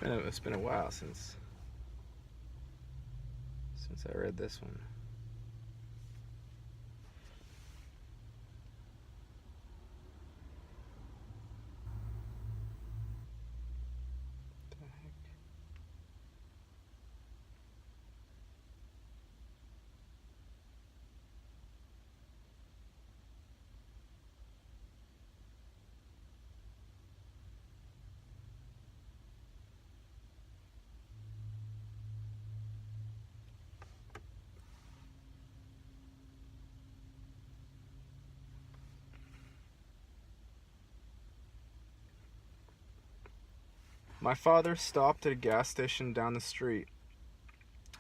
It's been a while since I read this one. What the heck? My father stopped at a gas station down the street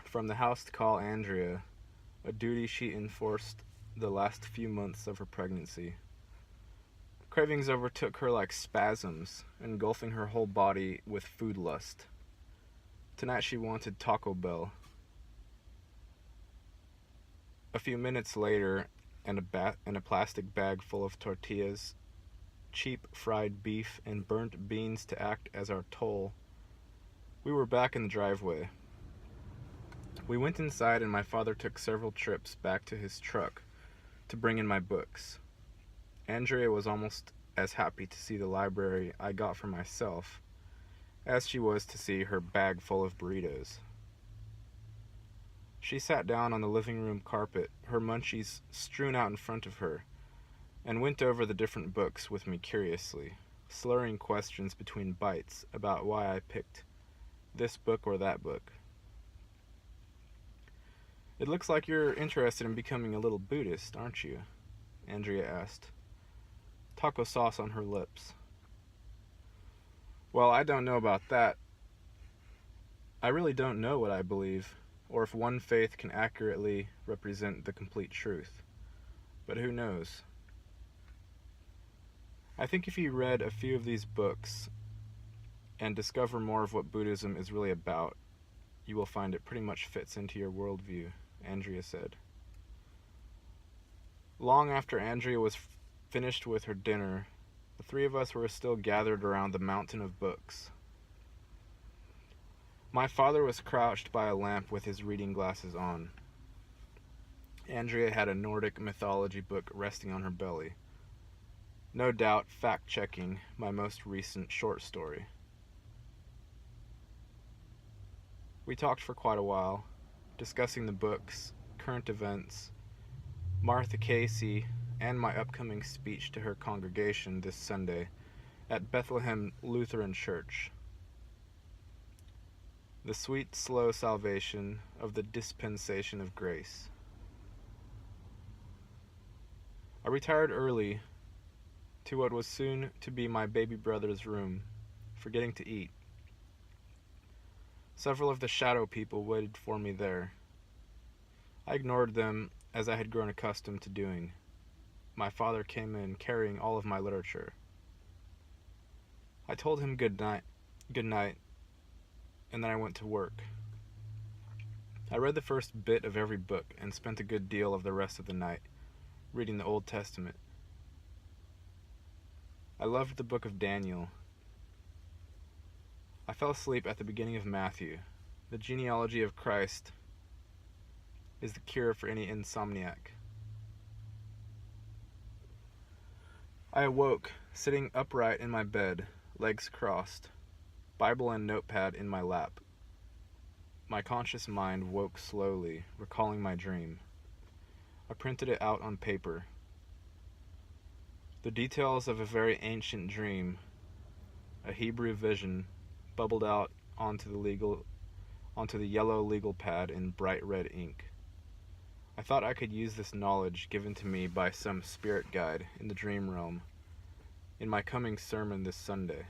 from the house to call Andrea, a duty she enforced the last few months of her pregnancy. Cravings overtook her like spasms, engulfing her whole body with food lust. Tonight she wanted Taco Bell. A few minutes later, and a plastic bag full of tortillas, cheap fried beef, and burnt beans to act as our toll, we were back in the driveway. We went inside and my father took several trips back to his truck to bring in my books. Andrea was almost as happy to see the library I got for myself as she was to see her bag full of burritos. She sat down on the living room carpet, her munchies strewn out in front of her, and went over the different books with me curiously, slurring questions between bites about why I picked this book or that book. "It looks like you're interested in becoming a little Buddhist, aren't you?" Andrea asked, taco sauce on her lips. "Well, I don't know about that. I really don't know what I believe, or if one faith can accurately represent the complete truth. But who knows? I think if you read a few of these books and discover more of what Buddhism is really about, you will find it pretty much fits into your worldview," Andrea said. Long after Andrea was finished with her dinner, the three of us were still gathered around the mountain of books. My father was crouched by a lamp with his reading glasses on. Andrea had a Nordic mythology book resting on her belly, no doubt fact-checking my most recent short story. We talked for quite a while, discussing the books, current events, Martha Casey, and my upcoming speech to her congregation this Sunday at Bethlehem Lutheran Church. The sweet, slow salvation of the dispensation of grace. I retired early to what was soon to be my baby brother's room, forgetting to eat. Several of the shadow people waited for me there. I ignored them as I had grown accustomed to doing. My father came in carrying all of my literature. I told him good night, and then I went to work. I read the first bit of every book and spent a good deal of the rest of the night reading the Old Testament. I loved the book of Daniel. I fell asleep at the beginning of Matthew. The genealogy of Christ is the cure for any insomniac. I awoke, sitting upright in my bed, legs crossed, Bible and notepad in my lap. My conscious mind woke slowly, recalling my dream. I printed it out on paper. The details of a very ancient dream, a Hebrew vision, bubbled out onto the yellow legal pad in bright red ink. I thought I could use this knowledge given to me by some spirit guide in the dream realm in my coming sermon this Sunday.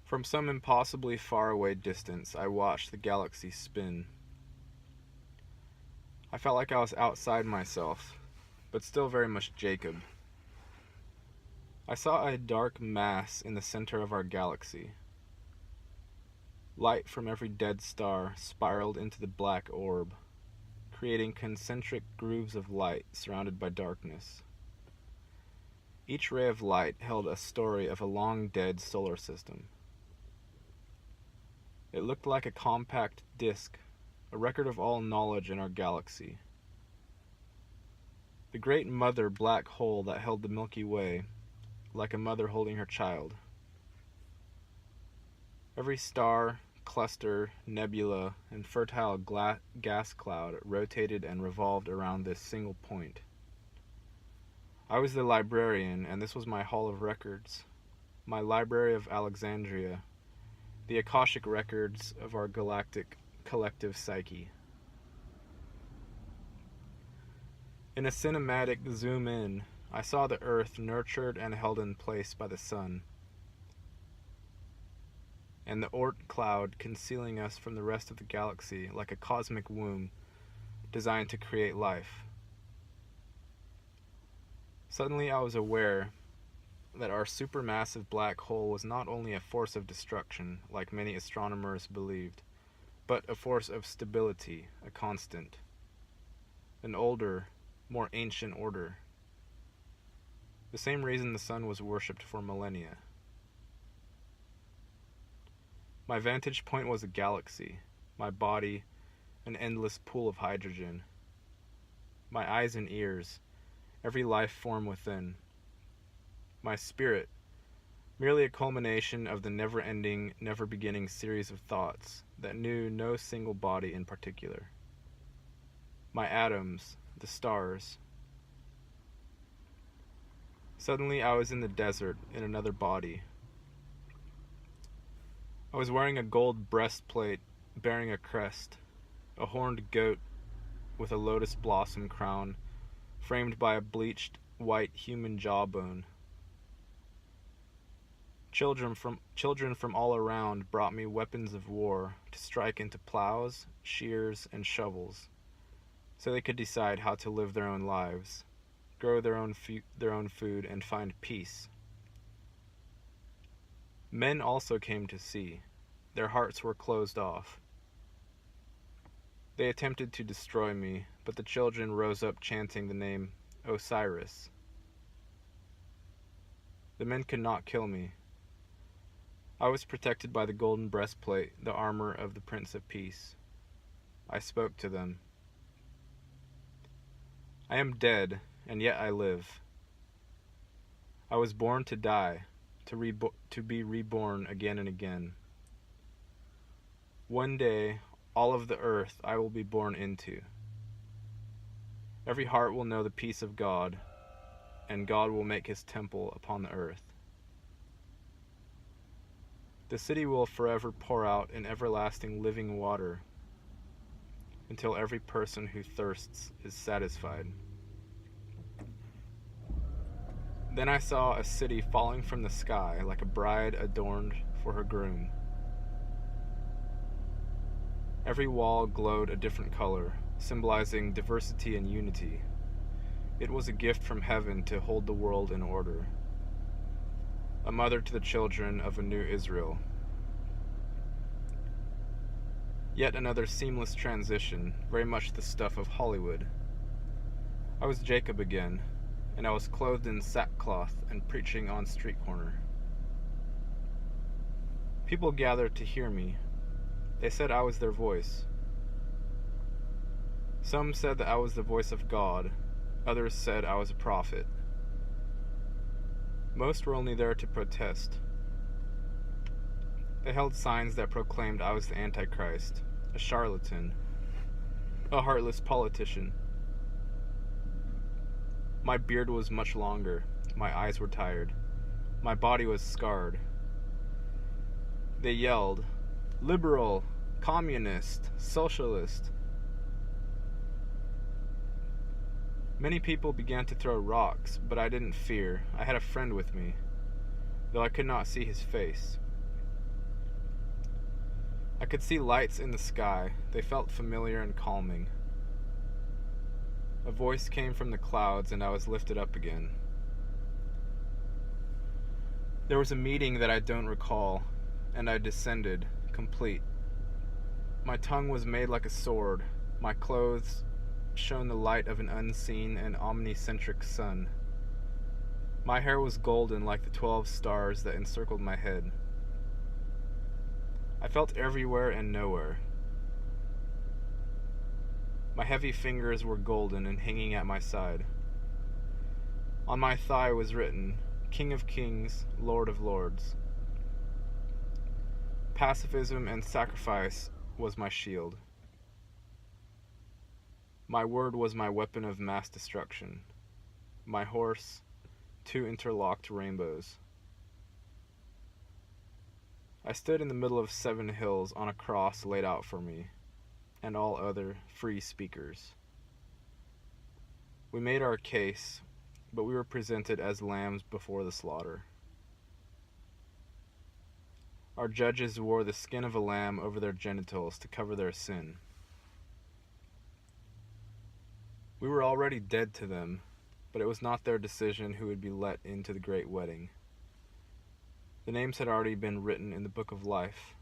From some impossibly faraway distance, I watched the galaxy spin. I felt like I was outside myself, but still very much Jacob. I saw a dark mass in the center of our galaxy. Light from every dead star spiraled into the black orb, creating concentric grooves of light surrounded by darkness. Each ray of light held a story of a long-dead solar system. It looked like a compact disk, a record of all knowledge in our galaxy. The great mother black hole that held the Milky Way, like a mother holding her child. Every star, cluster, nebula, and fertile gas cloud rotated and revolved around this single point. I was the librarian, and this was my hall of records, my library of Alexandria, the Akashic records of our galactic collective psyche. In a cinematic zoom in, I saw the Earth nurtured and held in place by the sun, and the Oort cloud concealing us from the rest of the galaxy like a cosmic womb designed to create life. Suddenly I was aware that our supermassive black hole was not only a force of destruction, like many astronomers believed, but a force of stability, a constant, an older, more ancient order. The same reason the sun was worshipped for millennia. My vantage point was a galaxy, my body an endless pool of hydrogen, my eyes and ears, every life form within. My spirit, merely a culmination of the never-ending, never-beginning series of thoughts that knew no single body in particular. My atoms, the stars. Suddenly I was in the desert, in another body. I was wearing a gold breastplate bearing a crest, a horned goat with a lotus blossom crown framed by a bleached white human jawbone. Children from all around brought me weapons of war to strike into plows, shears, and shovels, so they could decide how to live their own lives, grow their own food, and find peace. Men also came to see. Their hearts were closed off. They attempted to destroy me, but the children rose up chanting the name Osiris. The men could not kill me. I was protected by the golden breastplate, the armor of the Prince of Peace. I spoke to them. I am dead, and yet I live. I was born to die, to be reborn again and again. One day, all of the earth I will be born into. Every heart will know the peace of God, and God will make his temple upon the earth. The city will forever pour out an everlasting living water until every person who thirsts is satisfied. Then I saw a city falling from the sky like a bride adorned for her groom. Every wall glowed a different color, symbolizing diversity and unity. It was a gift from heaven to hold the world in order. A mother to the children of a new Israel. Yet another seamless transition, very much the stuff of Hollywood. I was Jacob again, and I was clothed in sackcloth and preaching on street corner. People gathered to hear me. They said I was their voice. Some said that I was the voice of God. Others said I was a prophet. Most were only there to protest. They held signs that proclaimed I was the Antichrist, a charlatan, a heartless politician. My beard was much longer. My eyes were tired. My body was scarred. They yelled, "Liberal, communist, socialist." Many people began to throw rocks, but I didn't fear. I had a friend with me, though I could not see his face. I could see lights in the sky. They felt familiar and calming. A voice came from the clouds, and I was lifted up again. There was a meeting that I don't recall, and I descended, complete. My tongue was made like a sword. My clothes shone the light of an unseen and omnicentric sun. My hair was golden like the 12 stars that encircled my head. I felt everywhere and nowhere. My heavy fingers were golden and hanging at my side. On my thigh was written, King of Kings, Lord of Lords. Pacifism and sacrifice was my shield. My word was my weapon of mass destruction. My horse, 2 interlocked rainbows. I stood in the middle of 7 hills on a cross laid out for me, and all other free speakers. We made our case, but we were presented as lambs before the slaughter. Our judges wore the skin of a lamb over their genitals to cover their sin. We were already dead to them, but it was not their decision who would be let into the great wedding. The names had already been written in the book of life,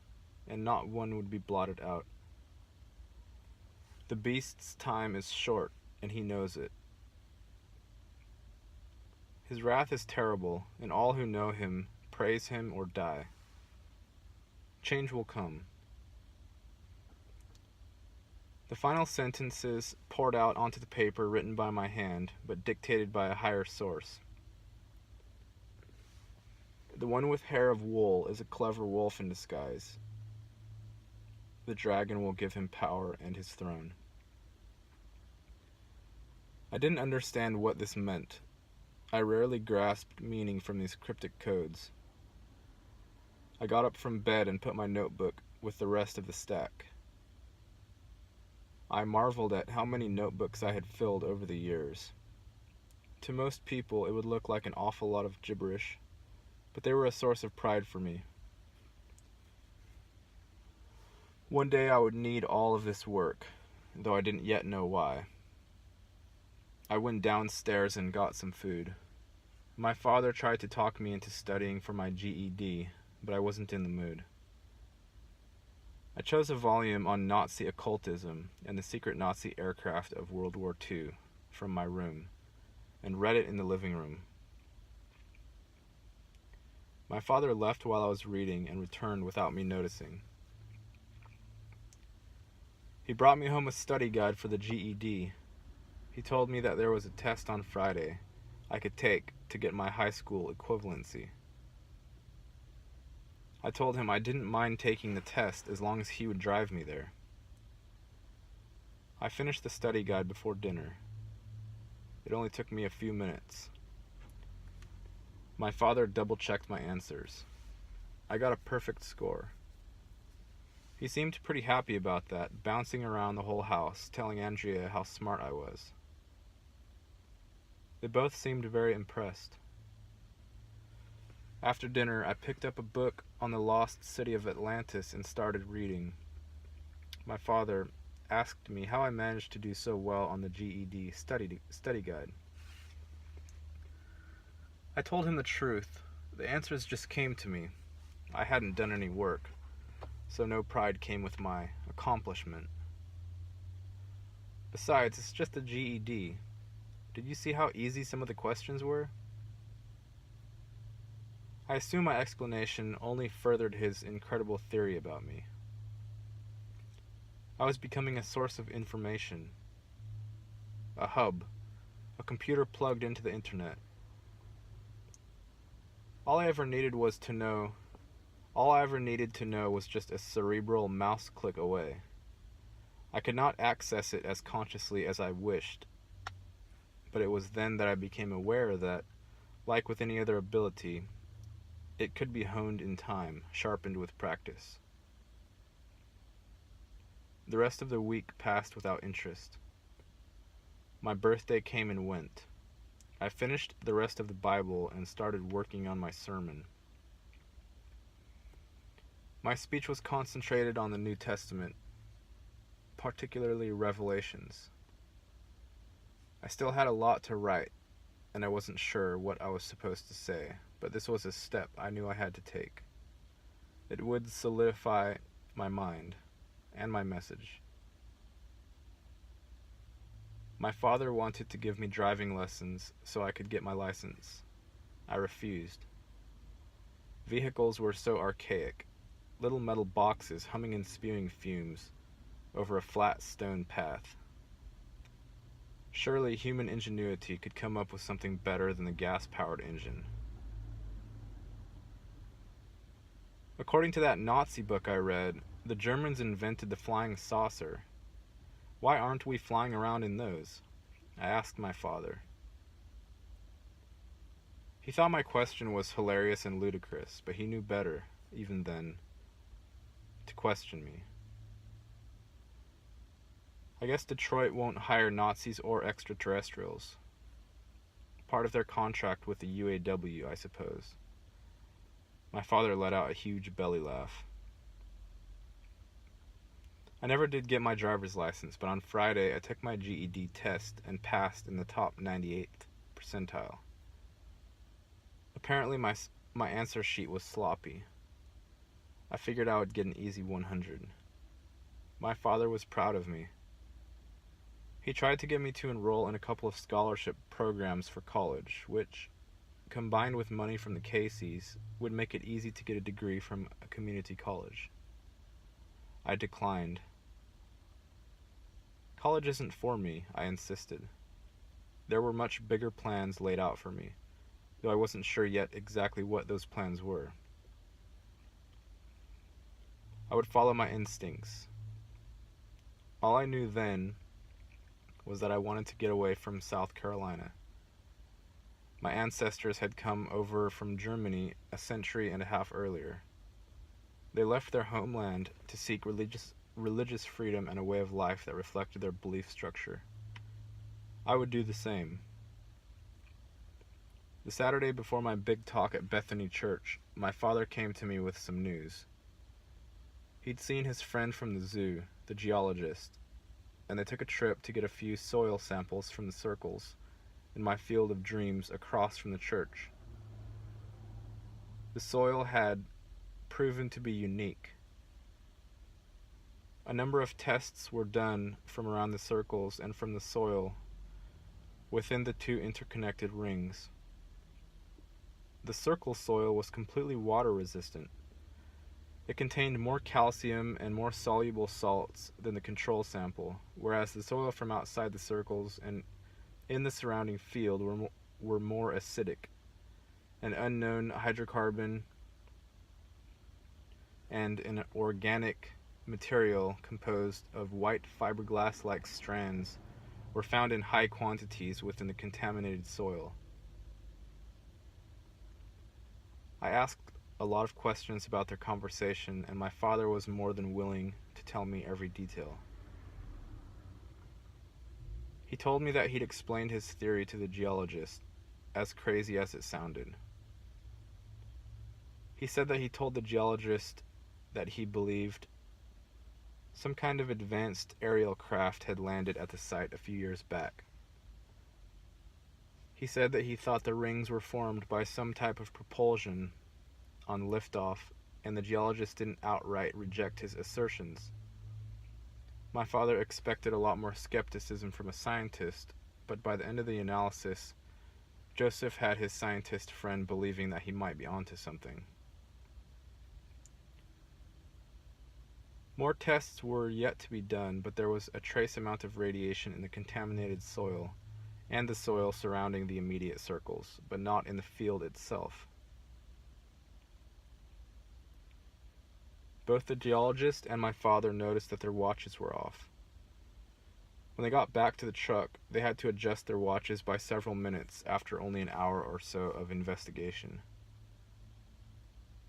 and not one would be blotted out. The beast's time is short, and he knows it. His wrath is terrible, and all who know him praise him or die. Change will come. The final sentences poured out onto the paper written by my hand, but dictated by a higher source. The one with hair of wool is a clever wolf in disguise. The dragon will give him power and his throne. I didn't understand what this meant. I rarely grasped meaning from these cryptic codes. I got up from bed and put my notebook with the rest of the stack. I marveled at how many notebooks I had filled over the years. To most people, it would look like an awful lot of gibberish, but they were a source of pride for me. One day I would need all of this work, though I didn't yet know why. I went downstairs and got some food. My father tried to talk me into studying for my GED, but I wasn't in the mood. I chose a volume on Nazi occultism and the secret Nazi aircraft of World War II from my room, and read it in the living room. My father left while I was reading and returned without me noticing. He brought me home a study guide for the GED. He told me that there was a test on Friday I could take to get my high school equivalency. I told him I didn't mind taking the test as long as he would drive me there. I finished the study guide before dinner. It only took me a few minutes. My father double-checked my answers. I got a perfect score. He seemed pretty happy about that, bouncing around the whole house, telling Andrea how smart I was. They both seemed very impressed. After dinner, I picked up a book on the lost city of Atlantis and started reading. My father asked me how I managed to do so well on the GED study guide. I told him the truth. The answers just came to me. I hadn't done any work, so no pride came with my accomplishment. Besides, it's just a GED. Did you see how easy some of the questions were? I assume my explanation only furthered his incredible theory about me. I was becoming a source of information, a hub, a computer plugged into the internet. All I ever needed to know was just a cerebral mouse click away. I could not access it as consciously as I wished, but it was then that I became aware that, like with any other ability, it could be honed in time, sharpened with practice. The rest of the week passed without interest. My birthday came and went. I finished the rest of the Bible and started working on my sermon. My speech was concentrated on the New Testament, particularly Revelations. I still had a lot to write, and I wasn't sure what I was supposed to say, but this was a step I knew I had to take. It would solidify my mind and my message. My father wanted to give me driving lessons so I could get my license. I refused. Vehicles were so archaic, little metal boxes humming and spewing fumes over a flat stone path. Surely human ingenuity could come up with something better than the gas-powered engine. According to that Nazi book I read, the Germans invented the flying saucer. Why aren't we flying around in those? I asked my father. He thought my question was hilarious and ludicrous, but he knew better, even then, to question me. I guess Detroit won't hire Nazis or extraterrestrials. Part of their contract with the UAW, I suppose. My father let out a huge belly laugh. I never did get my driver's license, but on Friday I took my GED test and passed in the top 98th percentile. Apparently my answer sheet was sloppy. I figured I would get an easy 100. My father was proud of me. He tried to get me to enroll in a couple of scholarship programs for college, which, combined with money from the Caseys, would make it easy to get a degree from a community college. I declined. College isn't for me, I insisted. There were much bigger plans laid out for me, though I wasn't sure yet exactly what those plans were. I would follow my instincts. All I knew then was that I wanted to get away from South Carolina. My ancestors had come over from Germany a century and a half earlier. They left their homeland to seek religious freedom and a way of life that reflected their belief structure. I would do the same. The Saturday before my big talk at Bethany Church, my father came to me with some news. He'd seen his friend from the zoo, the geologist, and they took a trip to get a few soil samples from the circles in my field of dreams across from the church. The soil had proven to be unique. A number of tests were done from around the circles and from the soil within the two interconnected rings. The circle soil was completely water resistant. It contained more calcium and more soluble salts than the control sample, whereas the soil from outside the circles and in the surrounding field were more acidic. An unknown hydrocarbon and an organic material composed of white fiberglass-like strands were found in high quantities within the contaminated soil. I asked a lot of questions about their conversation, and my father was more than willing to tell me every detail. He told me that he'd explained his theory to the geologist, as crazy as it sounded. He said that he told the geologist that he believed some kind of advanced aerial craft had landed at the site a few years back. He said that he thought the rings were formed by some type of propulsion on liftoff, and the geologist didn't outright reject his assertions. My father expected a lot more skepticism from a scientist, but by the end of the analysis, Joseph had his scientist friend believing that he might be onto something. More tests were yet to be done, but there was a trace amount of radiation in the contaminated soil and the soil surrounding the immediate circles, but not in the field itself. Both the geologist and my father noticed that their watches were off. When they got back to the truck, they had to adjust their watches by several minutes after only an hour or so of investigation.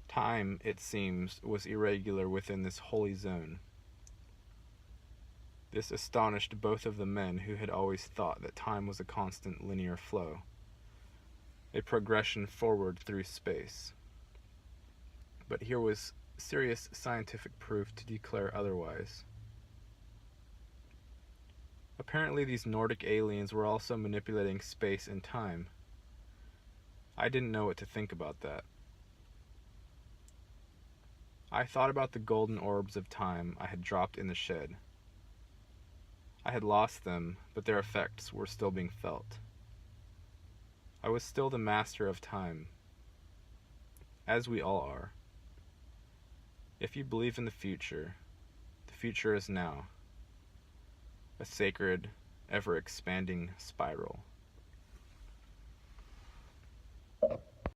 Time, it seems, was irregular within this holy zone. This astonished both of the men who had always thought that time was a constant linear flow, a progression forward through space. But here was serious scientific proof to declare otherwise. Apparently these Nordic aliens were also manipulating space and time. I didn't know what to think about that. I thought about the golden orbs of time I had dropped in the shed. I had lost them, but their effects were still being felt. I was still the master of time, as we all are. If you believe in the future is now, a sacred, ever-expanding spiral.